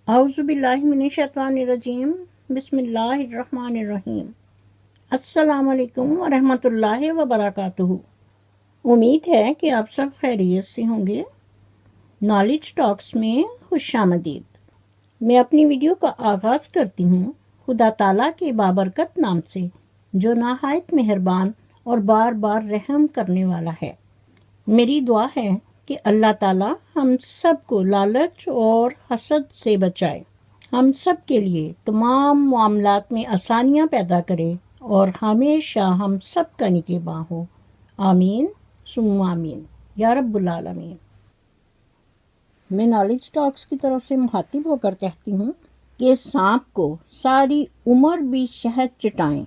اعوذ باللہ من الشیطان الرجیم بسم اللہ الرحمن الرحیم السلام علیکم ورحمۃ اللہ وبرکاتہ۔ امید ہے کہ آپ سب خیریت سے ہوں گے۔ نالج ٹاکس میں خوش آمدید۔ میں اپنی ویڈیو کا آغاز کرتی ہوں خدا تعالیٰ کے بابرکت نام سے جو نہایت مہربان اور بار بار رحم کرنے والا ہے۔ میری دعا ہے کہ اللہ تعالیٰ ہم سب کو لالچ اور حسد سے بچائے، ہم سب کے لیے تمام معاملات میں آسانیاں پیدا کرے اور ہمیشہ ہم سب کا نگہباں ہو۔ آمین ثم آمین یا رب العالمین۔ میں نالج ٹاکس کی طرف سے مخاطب ہو کر کہتی ہوں کہ سانپ کو ساری عمر بھی شہد چٹائیں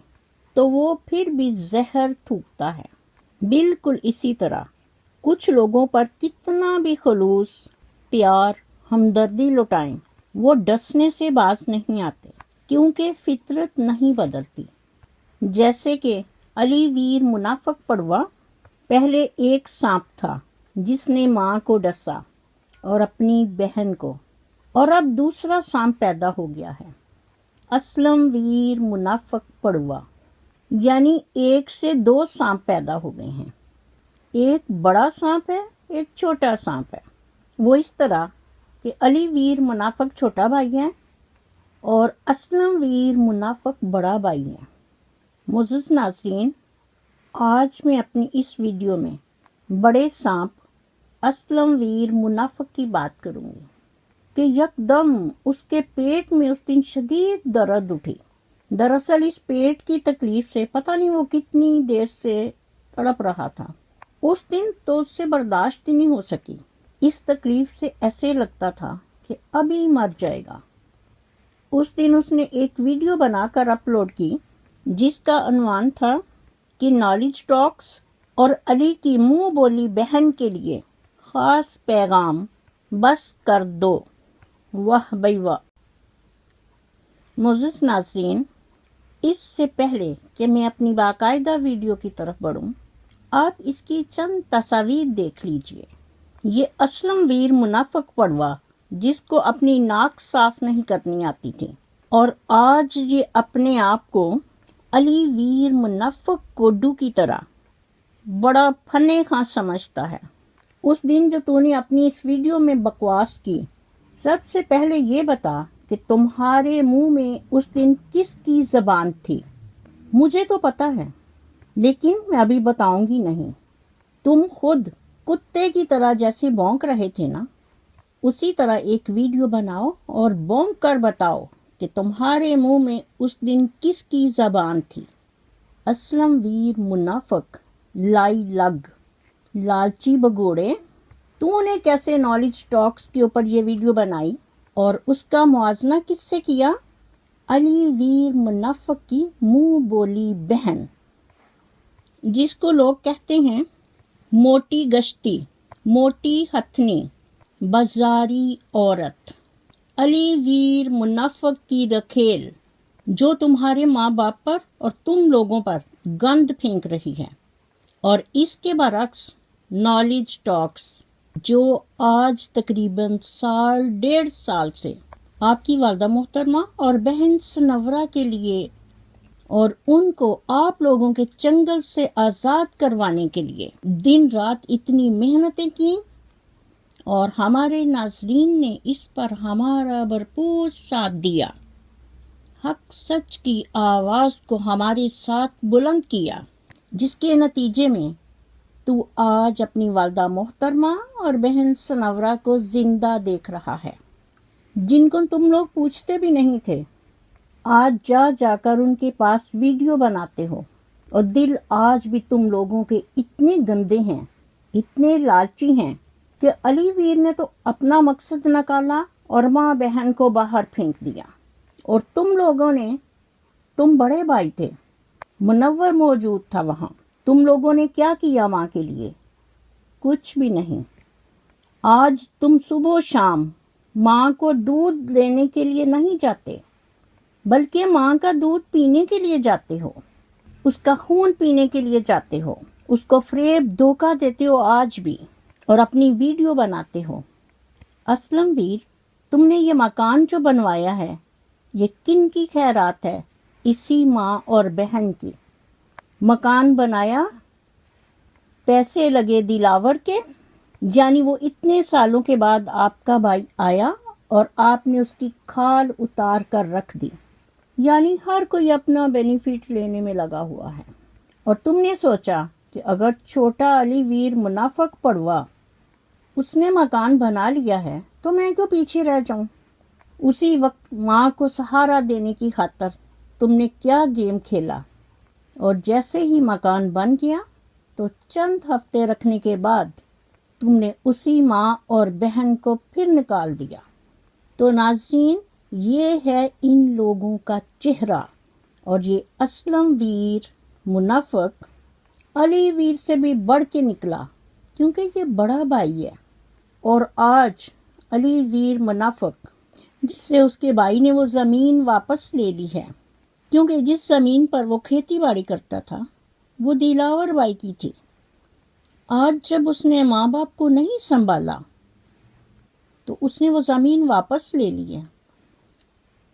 تو وہ پھر بھی زہر تھوکتا ہے۔ بالکل اسی طرح کچھ لوگوں پر کتنا بھی خلوص، پیار، ہمدردی لٹائیں، وہ ڈسنے سے باز نہیں آتے کیونکہ فطرت نہیں بدلتی۔ جیسے کہ علی ویر منافق پڑوا، پہلے ایک سانپ تھا جس نے ماں کو ڈسا اور اپنی بہن کو، اور اب دوسرا سانپ پیدا ہو گیا ہے، اسلم ویر منافق پڑوا، یعنی ایک سے دو سانپ پیدا ہو گئے ہیں، ایک بڑا سانپ ہے، ایک چھوٹا سانپ ہے۔ وہ اس طرح کہ علی ویر منافق چھوٹا بھائی ہے اور اسلم ویر منافق بڑا بھائی ہے۔ معزز ناظرین، آج میں اپنی اس ویڈیو میں بڑے سانپ اسلم ویر منافق کی بات کروں گی کہ یکدم اس کے پیٹ میں اس دن شدید درد اٹھی۔ دراصل اس پیٹ کی تکلیف سے پتہ نہیں وہ کتنی دیر سے تڑپ رہا تھا۔ اس دن تو اس سے برداشت ہی نہیں ہو سکی۔ اس تکلیف سے ایسے لگتا تھا کہ ابھی مر جائے گا۔ اس دن اس نے ایک ویڈیو بنا کر اپلوڈ کی جس کا عنوان تھا کہ نالج ٹاکس اور علی کی منہ بولی بہن کے لیے خاص پیغام، بس کر دو۔ واہ بھائی واہ۔ معزز ناظرین، اس سے پہلے کہ میں اپنی باقاعدہ ویڈیو کی طرف بڑھوں، آپ اس کی چند تصاویر دیکھ لیجئے۔ یہ اسلم ویر منافق پڑوا جس کو اپنی ناک صاف نہیں کرنی آتی تھی، اور آج یہ اپنے آپ کو علی ویر منافق کوڈو کی طرح بڑا فنے خاں سمجھتا ہے۔ اس دن جو تو نے اپنی اس ویڈیو میں بکواس کی، سب سے پہلے یہ بتا کہ تمہارے منہ میں اس دن کس کی زبان تھی؟ مجھے تو پتا ہے، لیکن میں ابھی بتاؤں گی نہیں۔ تم خود کتے کی طرح جیسے بھونک رہے تھے نا، اسی طرح ایک ویڈیو بناؤ اور بھونک کر بتاؤ کہ تمہارے منہ میں اس دن کس کی زبان تھی۔ اسلم ویر منافق لائی لگ، لالچی بگوڑے، تو نے کیسے نالج ٹاکس کے اوپر یہ ویڈیو بنائی اور اس کا موازنہ کس سے کیا؟ علی ویر منافق کی منہ بولی بہن، جس کو لوگ کہتے ہیں موٹی گشتی، موٹی ہتھنی، بازاری عورت، علی ویر منافق کی رکھیل، جو تمہارے ماں باپ پر اور تم لوگوں پر گند پھینک رہی ہے۔ اور اس کے برعکس نالج ٹاکس، جو آج تقریباً سال ڈیڑھ سال سے آپ کی والدہ محترمہ اور بہن سنورہ کے لیے اور ان کو آپ لوگوں کے چنگل سے آزاد کروانے کے لیے دن رات اتنی محنتیں کی، اور ہمارے ناظرین نے اس پر ہمارا بھرپور ساتھ دیا، حق سچ کی آواز کو ہمارے ساتھ بلند کیا، جس کے نتیجے میں تو آج اپنی والدہ محترمہ اور بہن سنورہ کو زندہ دیکھ رہا ہے، جن کو تم لوگ پوچھتے بھی نہیں تھے۔ آج جا جا کر ان کے پاس ویڈیو بناتے ہو، اور دل آج بھی تم لوگوں کے اتنے گندے ہیں، اتنے لالچی ہیں کہ علی ویر نے تو اپنا مقصد نکالا اور ماں بہن کو باہر پھینک دیا، اور تم لوگوں نے، تم بڑے بھائی تھے، منور موجود تھا وہاں، تم لوگوں نے کیا کیا ماں کے لیے؟ کچھ بھی نہیں۔ آج تم صبح و شام ماں کو دودھ دینے کے لیے نہیں جاتے، بلکہ ماں کا دودھ پینے کے لیے جاتے ہو، اس کا خون پینے کے لیے جاتے ہو، اس کو فریب دھوکہ دیتے ہو آج بھی، اور اپنی ویڈیو بناتے ہو۔ اسلم ویر، تم نے یہ مکان جو بنوایا ہے یہ کن کی خیرات ہے؟ اسی ماں اور بہن کی۔ مکان بنایا پیسے لگے دلاور کے، یعنی وہ اتنے سالوں کے بعد آپ کا بھائی آیا اور آپ نے اس کی کھال اتار کر رکھ دی، یعنی ہر کوئی اپنا بینیفٹ لینے میں لگا ہوا ہے، اور تم نے سوچا کہ اگر چھوٹا علی ویر منافق پڑوا اس نے مکان بنا لیا ہے تو میں کیوں پیچھے رہ جاؤں۔ اسی وقت ماں کو سہارا دینے کی خاطر تم نے کیا گیم کھیلا، اور جیسے ہی مکان بن گیا تو چند ہفتے رکھنے کے بعد تم نے اسی ماں اور بہن کو پھر نکال دیا۔ تو ناظرین، یہ ہے ان لوگوں کا چہرہ، اور یہ اسلم ویر منافق علی ویر سے بھی بڑھ کے نکلا، کیونکہ یہ بڑا بھائی ہے، اور آج علی ویر منافق جس سے اس کے بھائی نے وہ زمین واپس لے لی ہے، کیونکہ جس زمین پر وہ کھیتی باڑی کرتا تھا وہ دلاور بھائی کی تھی، آج جب اس نے ماں باپ کو نہیں سنبھالا تو اس نے وہ زمین واپس لے لی ہے،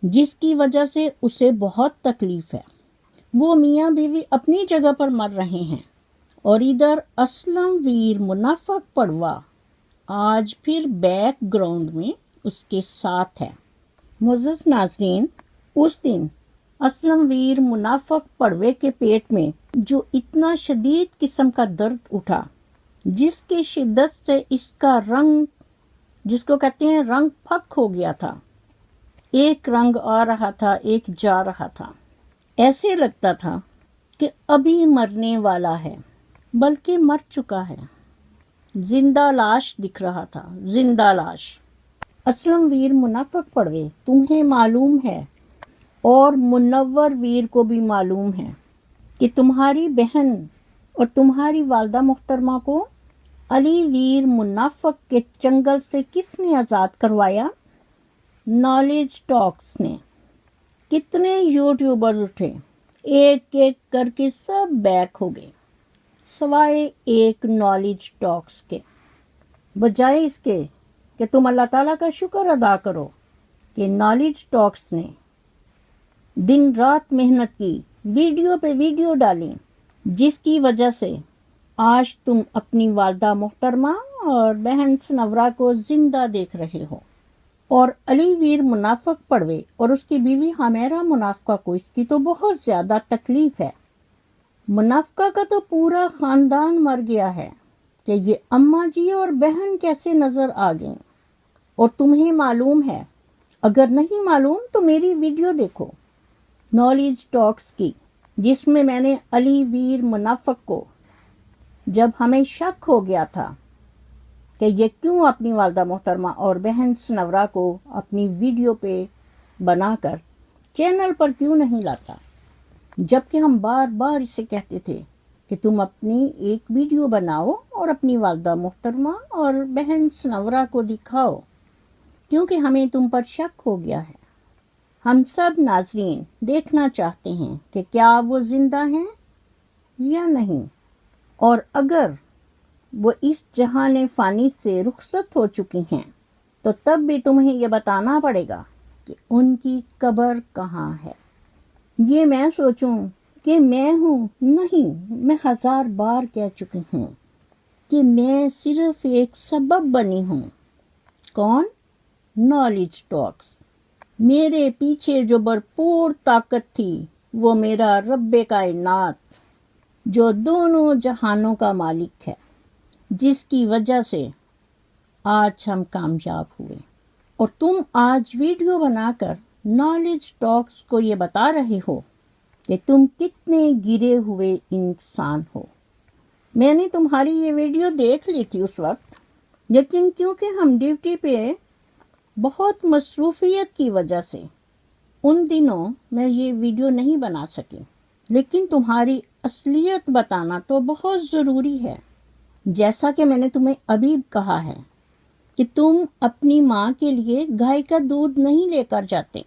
جس کی وجہ سے اسے بہت تکلیف ہے۔ وہ میاں بیوی اپنی جگہ پر مر رہے ہیں، اور ادھر اسلم ویر منافق پڑوا آج پھر بیک گراؤنڈ میں اس کے ساتھ ہے۔ معزز ناظرین، اس دن اسلم ویر منافق پڑوے کے پیٹ میں جو اتنا شدید قسم کا درد اٹھا، جس کی شدت سے اس کا رنگ، جس کو کہتے ہیں رنگ پھک ہو گیا تھا، ایک رنگ آ رہا تھا ایک جا رہا تھا، ایسے لگتا تھا کہ ابھی مرنے والا ہے بلکہ مر چکا ہے، زندہ لاش دکھ رہا تھا، زندہ لاش۔ اسلم ویر منافق پڑوے، تمہیں معلوم ہے اور منور ویر کو بھی معلوم ہے کہ تمہاری بہن اور تمہاری والدہ محترمہ کو علی ویر منافق کے چنگل سے کس نے آزاد کروایا؟ نالج ٹاکس نے۔ کتنے یوٹیوبرز اٹھے، ایک ایک کر کے سب بیک ہو گئے، سوائے ایک نالج ٹاکس کے۔ بجائے اس کے کہ تم اللہ تعالیٰ کا شکر ادا کرو کہ نالج ٹاکس نے دن رات محنت کی، ویڈیو پہ ویڈیو ڈالیں، جس کی وجہ سے آج تم اپنی والدہ محترمہ اور بہن سنورا کو زندہ دیکھ رہے ہو، اور علی ویر منافق پڑوے اور اس کی بیوی حمیرہ منافقہ کو اس کی تو بہت زیادہ تکلیف ہے۔ منافقہ کا تو پورا خاندان مر گیا ہے کہ یہ اماں جی اور بہن کیسے نظر آ گئیں، اور تمہیں معلوم ہے، اگر نہیں معلوم تو میری ویڈیو دیکھو نالج ٹاکس کی، جس میں نے علی ویر منافق کو، جب ہمیں شک ہو گیا تھا کہ یہ کیوں اپنی والدہ محترمہ اور بہن سنورا کو اپنی ویڈیو پہ بنا کر چینل پر کیوں نہیں لاتا، جبکہ ہم بار بار اسے کہتے تھے کہ تم اپنی ایک ویڈیو بناؤ اور اپنی والدہ محترمہ اور بہن سنورا کو دکھاؤ، کیونکہ ہمیں تم پر شک ہو گیا ہے۔ ہم سب ناظرین دیکھنا چاہتے ہیں کہ کیا وہ زندہ ہیں یا نہیں، اور اگر وہ اس جہان فانی سے رخصت ہو چکی ہیں تو تب بھی تمہیں یہ بتانا پڑے گا کہ ان کی قبر کہاں ہے۔ یہ میں سوچوں کہ میں ہوں، نہیں، میں 1000 بار کہہ چکی ہوں کہ میں صرف ایک سبب بنی ہوں۔ کون؟ نالج ٹاکس۔ میرے پیچھے جو بھرپور طاقت تھی وہ میرا رب کائنات، جو دونوں جہانوں کا مالک ہے، جس کی وجہ سے آج ہم کامیاب ہوئے، اور تم آج ویڈیو بنا کر نالج ٹاکس کو یہ بتا رہے ہو کہ تم کتنے گرے ہوئے انسان ہو۔ میں نے تمہاری یہ ویڈیو دیکھ لی تھی اس وقت، لیکن کیونکہ ہم ڈیوٹی پہ بہت مصروفیت کی وجہ سے ان دنوں میں یہ ویڈیو نہیں بنا سکی، لیکن تمہاری اصلیت بتانا تو بہت ضروری ہے۔ جیسا کہ میں نے تمہیں ابھی کہا ہے کہ تم اپنی ماں کے لیے گائے کا دودھ نہیں لے کر جاتے،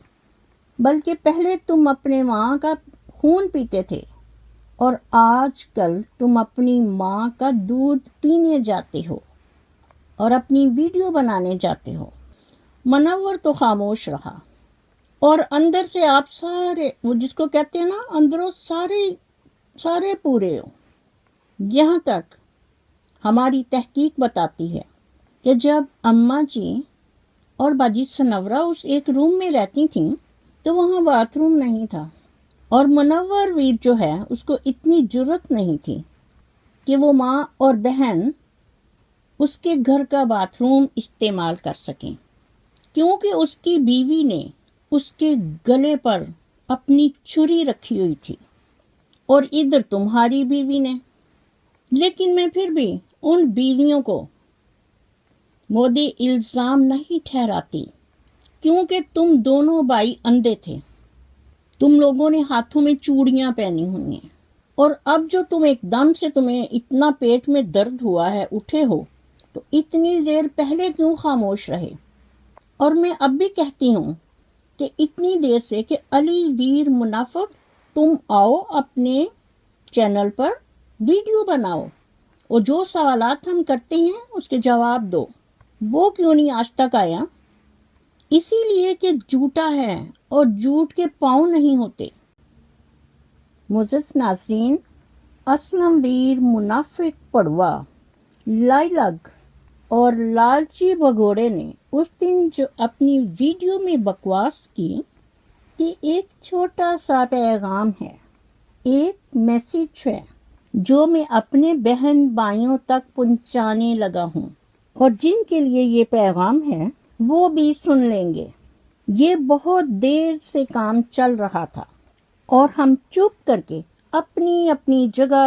بلکہ پہلے تم اپنے ماں کا خون پیتے تھے، اور آج کل تم اپنی ماں کا دودھ پینے جاتے ہو اور اپنی ویڈیو بنانے جاتے ہو، منور تو خاموش رہا، اور اندر سے آپ سارے، وہ جس کو کہتے ہیں نا اندروں سارے پورے ہو۔ یہاں تک ہماری تحقیق بتاتی ہے کہ جب اماں جی اور باجی سنورا اس ایک روم میں رہتی تھیں تو وہاں باتھ روم نہیں تھا، اور منور ویر جو ہے اس کو اتنی جرت نہیں تھی کہ وہ ماں اور بہن اس کے گھر کا باتھ روم استعمال کر سکیں، کیونکہ اس کی بیوی نے اس کے گلے پر اپنی چھری رکھی ہوئی تھی اور ادھر تمہاری بیوی نے۔ لیکن میں پھر بھی ان بیویوں کو مودے الزام نہیں ٹھہراتی، کیونکہ تم دونوں بھائی اندھے تھے، تم لوگوں نے ہاتھوں میں چوڑیاں پہنی ہوئی ہیں، اور اب جو تم ایک دم سے تمہیں اتنا پیٹ میں درد ہوا ہے اٹھے ہو، تو اتنی دیر پہلے کیوں خاموش رہے؟ اور میں اب بھی کہتی ہوں کہ اتنی دیر سے کہ علی ویر منافق تم آؤ اپنے چینل پر ویڈیو بناؤ اور جو سوالات ہم کرتے ہیں اس کے جواب دو۔ وہ کیوں نہیں آج تک آیا؟ اسی لیے کہ جھوٹا ہے اور جھوٹ کے پاؤں نہیں ہوتے۔ معزز ناظرین، اسلم ویر منافق پڑوا، لائلگ اور لالچی بھگوڑے نے اس دن جو اپنی ویڈیو میں بکواس کی کہ ایک چھوٹا سا پیغام ہے، ایک میسج ہے جو میں اپنے بہن بھائیوں تک پہنچانے لگا ہوں، اور جن کے لیے یہ پیغام ہے وہ بھی سن لیں گے۔ یہ بہت دیر سے کام چل رہا تھا اور ہم چپ کر کے اپنی اپنی جگہ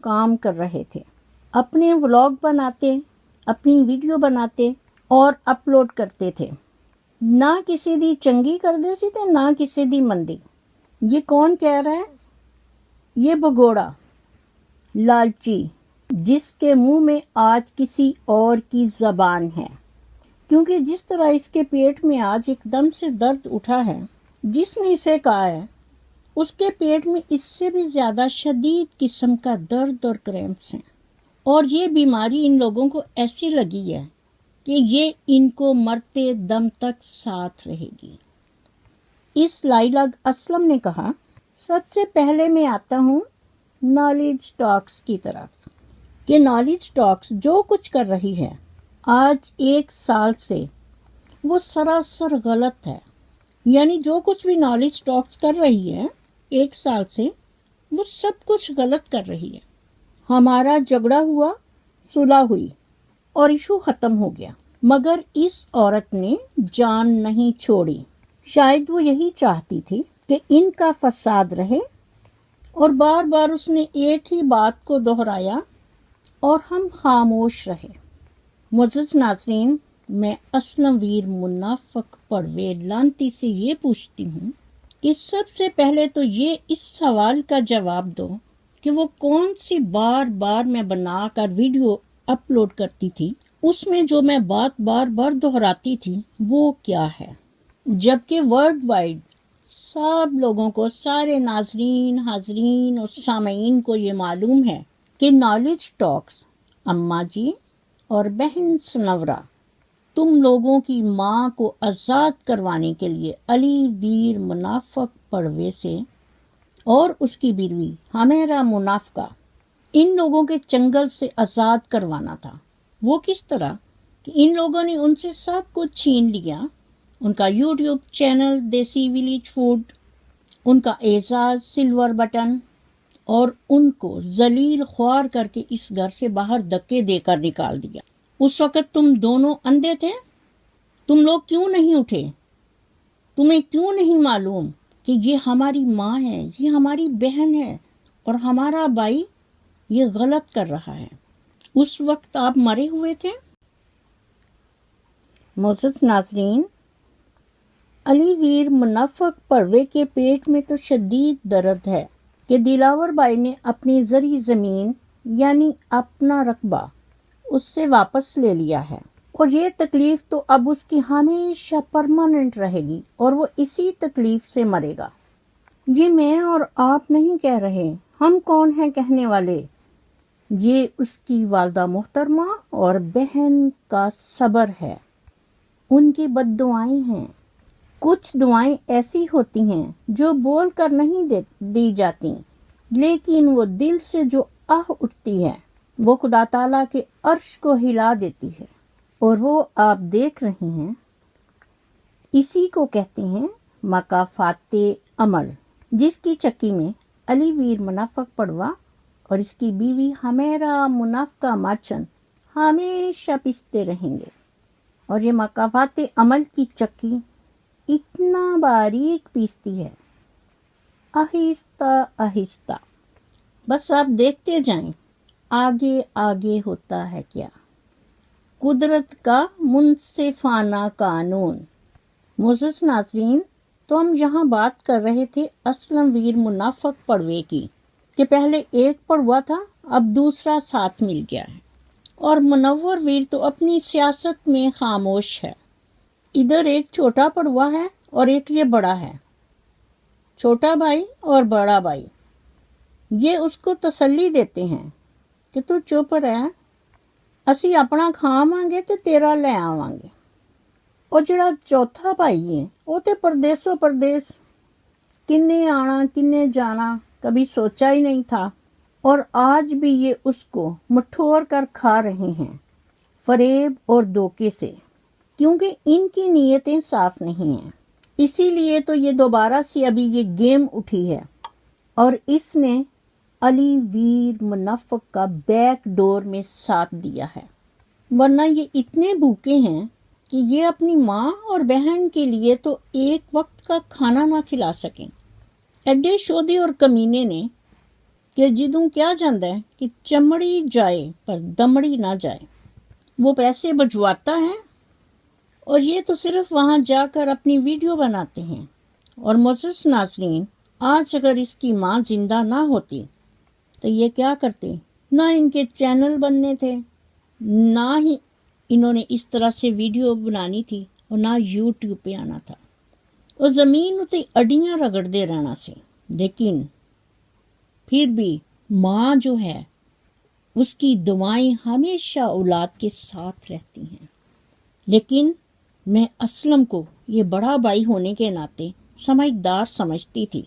کام کر رہے تھے، اپنے ولاگ بناتے، اپنی ویڈیو بناتے اور اپلوڈ کرتے تھے۔ نہ کسی دی چنگی کر دے سی تے نہ کسی دی مندی۔ یہ کون کہہ رہا ہے؟ یہ بھگوڑا، لالچی، جس کے منہ میں آج کسی اور کی زبان ہے، کیونکہ جس طرح اس کے پیٹ میں آج ایک دم سے درد اٹھا ہے، جس نے اسے کہا ہے اس کے پیٹ میں اس سے بھی زیادہ شدید قسم کا درد اور کریمپس ہیں، اور یہ بیماری ان لوگوں کو ایسی لگی ہے کہ یہ ان کو مرتے دم تک ساتھ رہے گی۔ اس لائلگ اسلم نے کہا، سب سے پہلے میں آتا ہوں نالج ٹاکس کی طرف، کہ نالج ٹاکس جو کچھ کر رہی ہے آج 1 سال سے وہ سراسر غلط ہے۔ یعنی جو کچھ بھی نالج ٹاکس کر رہی ہے 1 سال سے، وہ سب کچھ غلط کر رہی ہے۔ ہمارا جھگڑا ہوا، صلح ہوئی اور ایشو ختم ہو گیا، مگر اس عورت نے جان نہیں چھوڑی۔ شاید وہ یہی چاہتی تھی کہ ان کا فساد رہے، اور بار بار اس نے ایک ہی بات کو دہرایا اور ہم خاموش رہے۔ معزز ناظرین، میں اسلم ویر منافق پڑوے لانتی سے یہ پوچھتی ہوں کہ سب سے پہلے تو یہ اس سوال کا جواب دو کہ وہ کون سی بار بار میں بنا کر ویڈیو اپلوڈ کرتی تھی، اس میں جو میں بات بار بار دہراتی تھی وہ کیا ہے؟ جبکہ ورلڈ وائڈ سب لوگوں کو، سارے ناظرین، حاضرین اور سامعین کو یہ معلوم ہے کہ نالج ٹاکس اماں جی اور بہن سنورا تم لوگوں کی ماں کو آزاد کروانے کے لیے علی ویر منافق پڑوے سے اور اس کی بیوی ہمیرا منافقہ، ان لوگوں کے چنگل سے آزاد کروانا تھا۔ وہ کس طرح کہ ان لوگوں نے ان سے سب کچھ چھین لیا، ان کا یوٹیوب چینل دیسی ولیج فوڈ، ان کا اعزاز سلور بٹن، اور ان کو ذلیل خوار کر کے اس گھر سے باہر دھکے دے کر نکال دیا۔ اس وقت تم دونوں اندھے تھے، تم لوگ کیوں نہیں اٹھے؟ تمہیں کیوں نہیں معلوم کہ یہ ہماری ماں ہے، یہ ہماری بہن ہے، اور ہمارا بھائی یہ غلط کر رہا ہے؟ اس وقت آپ مرے ہوئے تھے۔ معزز ناظرین، علی ویر منافق پڑوے کے پیٹ میں تو شدید درد ہے کہ دلاور بھائی نے اپنی زرعی زمین یعنی اپنا رقبہ اس سے واپس لے لیا ہے، اور یہ تکلیف تو اب اس کی ہمیشہ پرماننٹ رہے گی، اور وہ اسی تکلیف سے مرے گا۔ یہ میں اور آپ نہیں کہہ رہے، ہم کون ہیں کہنے والے؟ یہ اس کی والدہ محترمہ اور بہن کا صبر ہے۔ ان کی بد دعائیں ہیں۔ کچھ دعائیں ایسی ہوتی ہیں جو بول کر نہیں دی جاتی، لیکن وہ دل سے جو آہ اٹھتی ہے وہ خدا تعالیٰ کے عرش کو ہلا دیتی ہے، اور وہ آپ دیکھ رہے ہیں۔ اسی کو کہتے ہیں مکافات عمل، جس کی چکی میں علی ویر منافق پڑوا اور اس کی بیوی ہمیرا منافقہ ماچن ہمیشہ پیستے رہیں گے۔ اور یہ مکافات عمل کی چکی اتنا باریک پیستی ہے، آہستہ آہستہ، بس آپ دیکھتے جائیں آگے آگے ہوتا ہے کیا۔ قدرت کا منصفانہ قانون۔ معزز ناظرین، تو ہم یہاں بات کر رہے تھے اسلم ویر منافق پڑوے کی، کہ پہلے ایک پڑوا تھا، اب دوسرا ساتھ مل گیا ہے، اور منور ویر تو اپنی سیاست میں خاموش ہے۔ ادھر ایک چھوٹا پڑوا ہے اور ایک یہ بڑا ہے، چھوٹا بھائی اور بڑا بھائی، یہ اس کو تسلی دیتے ہیں کہ تو چپ رہ، اسی اپنا کھاواں گے تے تیرا لے آواں گے۔ اور جڑا چوتھا بھائی ہے وہ تے پردیسوں پردیس، کنے آنا کنے جانا کبھی سوچا ہی نہیں تھا، اور آج بھی یہ اس کو مٹھور کر کھا رہے ہیں فریب اور دھوکے سے، کیونکہ ان کی نیتیں صاف نہیں ہیں۔ اسی لیے تو یہ دوبارہ سے ابھی یہ گیم اٹھی ہے، اور اس نے علی ویر منافق کا بیک ڈور میں ساتھ دیا ہے، ورنہ یہ اتنے بھوکے ہیں کہ یہ اپنی ماں اور بہن کے لیے تو ایک وقت کا کھانا نہ کھلا سکیں۔ ایڈے شودے اور کمینے نے کہ جدوں کیا جاندہ ہے کہ چمڑی جائے پر دمڑی نہ جائے، وہ پیسے بجواتا ہے اور یہ تو صرف وہاں جا کر اپنی ویڈیو بناتے ہیں۔ اور معزز ناظرین، آج اگر اس کی ماں زندہ نہ ہوتی تو یہ کیا کرتے؟ نہ ان کے چینل بننے تھے، نہ ہی انہوں نے اس طرح سے ویڈیو بنانی تھی، اور نہ یوٹیوب پہ آنا تھا، اور زمین اتے اڈیاں رگڑتے رہنا سے۔ لیکن پھر بھی ماں جو ہے اس کی دعائیں ہمیشہ اولاد کے ساتھ رہتی ہیں۔ لیکن میں اسلم کو یہ بڑا بھائی ہونے کے ناطے سمجھدار سمجھتی تھی،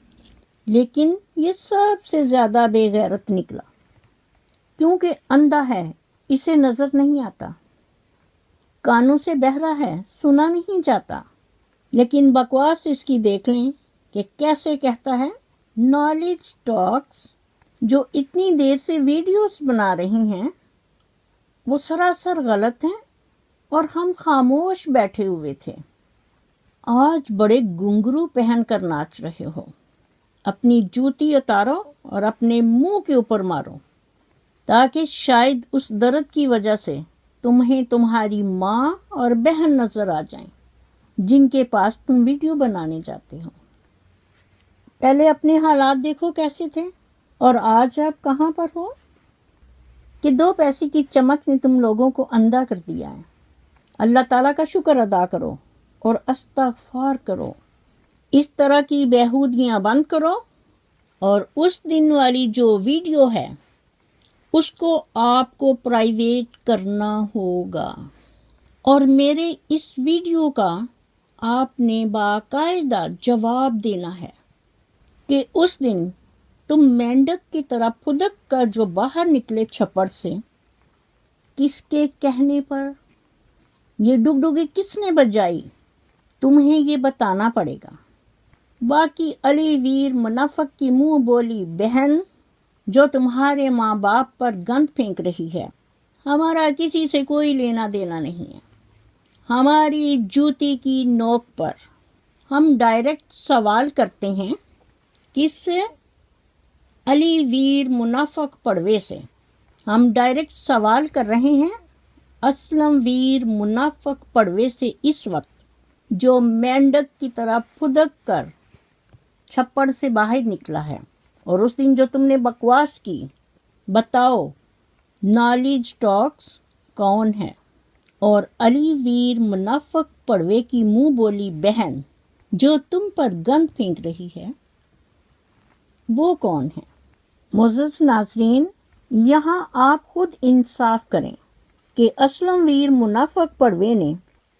لیکن یہ سب سے زیادہ بے غیرت نکلا، کیونکہ اندھا ہے، اسے نظر نہیں آتا، کانوں سے بہرا ہے، سنا نہیں جاتا۔ لیکن بکواس اس کی دیکھ لیں کہ کیسے کہتا ہے، نالج ٹاکس، جو اتنی دیر سے ویڈیوز بنا رہی ہیں وہ سراسر غلط ہیں، اور ہم خاموش بیٹھے ہوئے تھے۔ آج بڑے گھنگرو پہن کر ناچ رہے ہو، اپنی جوتی اتارو اور اپنے منہ کے اوپر مارو، تاکہ شاید اس درد کی وجہ سے تمہیں تمہاری ماں اور بہن نظر آ جائیں جن کے پاس تم ویڈیو بنانے جاتے ہو۔ پہلے اپنے حالات دیکھو کیسے تھے، اور آج آپ کہاں پر ہو، کہ 2 پیسے کی چمک نے تم لوگوں کو اندھا کر دیا ہے۔ اللہ تعالیٰ کا شکر ادا کرو اور استغفار کرو، اس طرح کی بیہودگیاں بند کرو، اور اس دن والی جو ویڈیو ہے اس کو آپ کو پرائیویٹ کرنا ہوگا، اور میرے اس ویڈیو کا آپ نے باقاعدہ جواب دینا ہے کہ اس دن تم مینڈک کی طرح پھدک کر جو باہر نکلے چھپڑ سے، کس کے کہنے پر، یہ ڈگڈگی کس نے بجائی، تمہیں یہ بتانا پڑے گا۔ باقی علی ویر منافق کی منہ بولی بہن جو تمہارے ماں باپ پر گند پھینک رہی ہے، ہمارا کسی سے کوئی لینا دینا نہیں ہے۔ ہماری جوتی کی نوک پر ہم ڈائریکٹ سوال کرتے ہیں، کس سے؟ علی ویر منافق پڑوے سے۔ ہم ڈائریکٹ سوال کر رہے ہیں اسلم ویر منافق پڑوے سے، اس وقت جو مینڈک کی طرح پھدک کر چھپڑ سے باہر نکلا ہے۔ اور اس دن جو تم نے بکواس کی، بتاؤ نالج ٹاکس کون ہے، اور علی ویر منافق پڑوے کی منہ بولی بہن جو تم پر گند پھینک رہی ہے وہ کون ہے؟ معزز ناظرین، یہاں آپ خود انصاف کریں کہ اسلم ویر منافق پڑوے نے